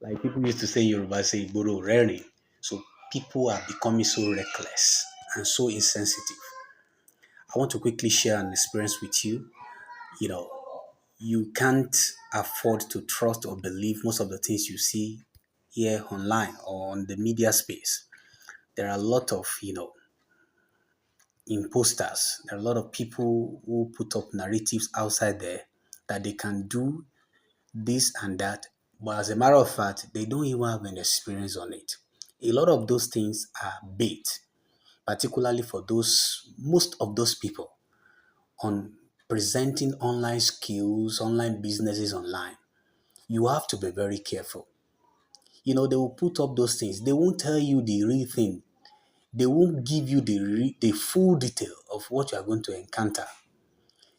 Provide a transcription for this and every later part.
Like people used to say in Yoruba, say Boro Rering. So people are becoming so reckless and so insensitive. I want to quickly share an experience with you. You know, you can't afford to trust or believe most of the things you see here online or on the media space. There are a lot of, imposters. There are a lot of people who put up narratives outside there that they can do this and that. But as a matter of fact, they don't even have an experience on it. A lot of those things are bait, particularly for most of those people on presenting online skills, online businesses online. You have to be very careful. They will put up those things. They won't tell you the real thing. They won't give you the full detail of what you are going to encounter.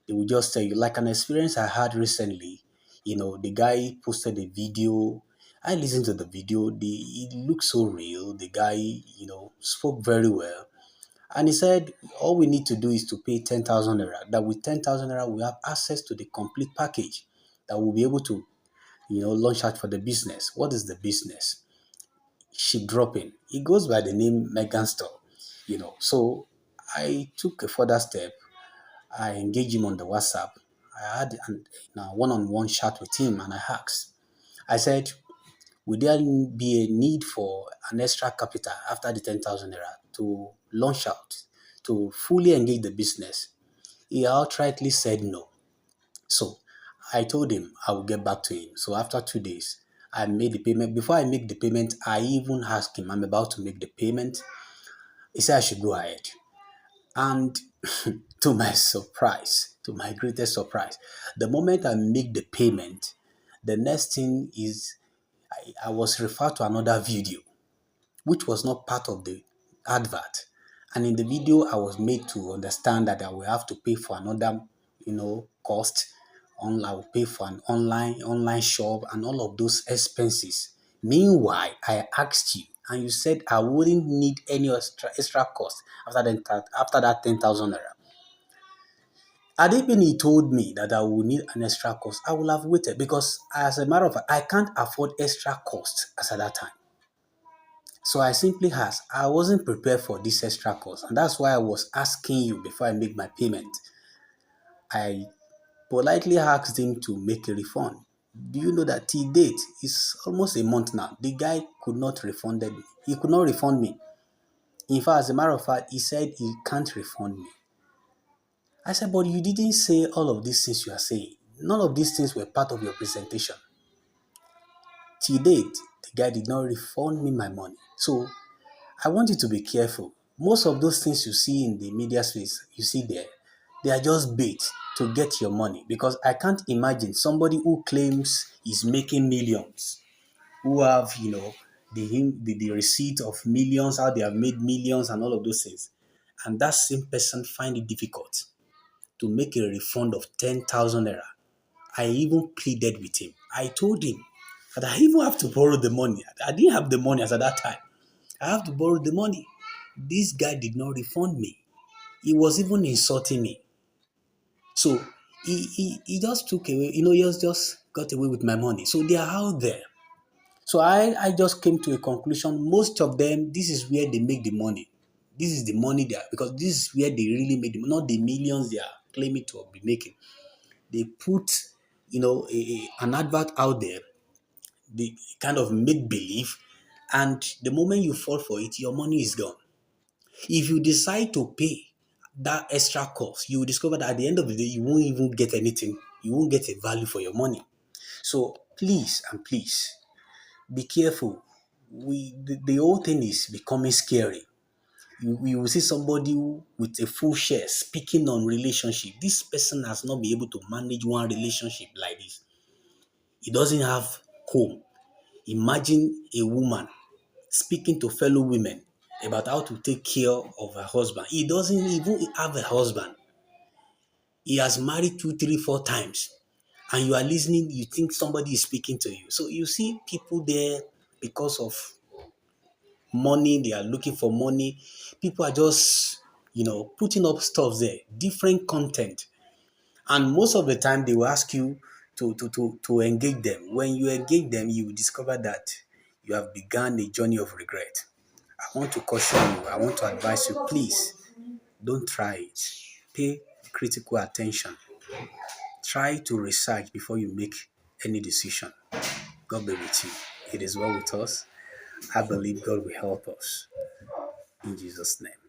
They will just tell you, like an experience I had recently. The guy posted a video. I listened to the video. It looked so real. The guy, spoke very well. And he said, all we need to do is to pay 10,000 naira. That with 10,000 naira, we have access to the complete package that we'll be able to, launch out for the business. What is the business? Ship dropping. It goes by the name Megan Store. So I took a further step. I engaged him on the WhatsApp. I had a one-on-one chat with him and I asked, I said, would there be a need for an extra capital after the 10,000 naira to launch out, to fully engage the business? He outrightly said no. So I told him I will get back to him. So after 2 days, I made the payment. Before I make the payment, I even asked him, I'm about to make the payment. He said I should go ahead. And to my surprise, to my greatest surprise, the moment I make the payment, the next thing is I was referred to another video, which was not part of the advert. And in the video, I was made to understand that I will have to pay for another, cost. I will pay for an online shop and all of those expenses. Meanwhile, I asked you, and you said I wouldn't need any extra cost after that 10,000 naira. Had it been he told me that I would need an extra cost, I would have waited because, as a matter of fact, I can't afford extra cost as at that time. So I simply asked, I wasn't prepared for this extra cost, and that's why I was asking you before I make my payment. I politely asked him to make a refund. Do you know that till date, it's almost a month now, the guy could not refund me. He could not refund me. In fact, as a matter of fact, he said he can't refund me. I said, but you didn't say all of these things you are saying. None of these things were part of your presentation. Till date, the guy did not refund me my money. So I want you to be careful. Most of those things you see in the media space, you see there, they are just bait to get your money. Because I can't imagine somebody who claims is making millions, who have, the receipt of millions, how they have made millions and all of those things. And that same person find it difficult to make a refund of 10,000 naira. I even pleaded with him. I told him that I even have to borrow the money. I didn't have the money as at that time. I have to borrow the money. This guy did not refund me. He was even insulting me. So he just took away, he just got away with my money. So they are out there. So I just came to a conclusion. Most of them, this is where they make the money. This is the money they are, because this is where they really make the money, not the millions they are claiming to be making. They put, an advert out there, the kind of make believe, and the moment you fall for it, your money is gone. If you decide to pay that extra cost, you will discover that at the end of the day, you won't even get anything. You won't get a value for your money. So please and please be careful. The whole thing is becoming scary. You will see somebody with a full share speaking on relationship. This person has not been able to manage one relationship like this. He doesn't have home. Imagine a woman speaking to fellow women about how to take care of her husband. He doesn't even have a husband. He has married two, three, four times. And you are listening, you think somebody is speaking to you. So you see people there because of money, they are looking for money. People are just, putting up stuff there, different content. And most of the time they will ask you to engage them. When you engage them, you will discover that you have begun a journey of regret. I want to caution you, I want to advise you, please don't try it. Pay critical attention. Try to research before you make any decision. God be with you. It is well with us. I believe God will help us. In Jesus' name.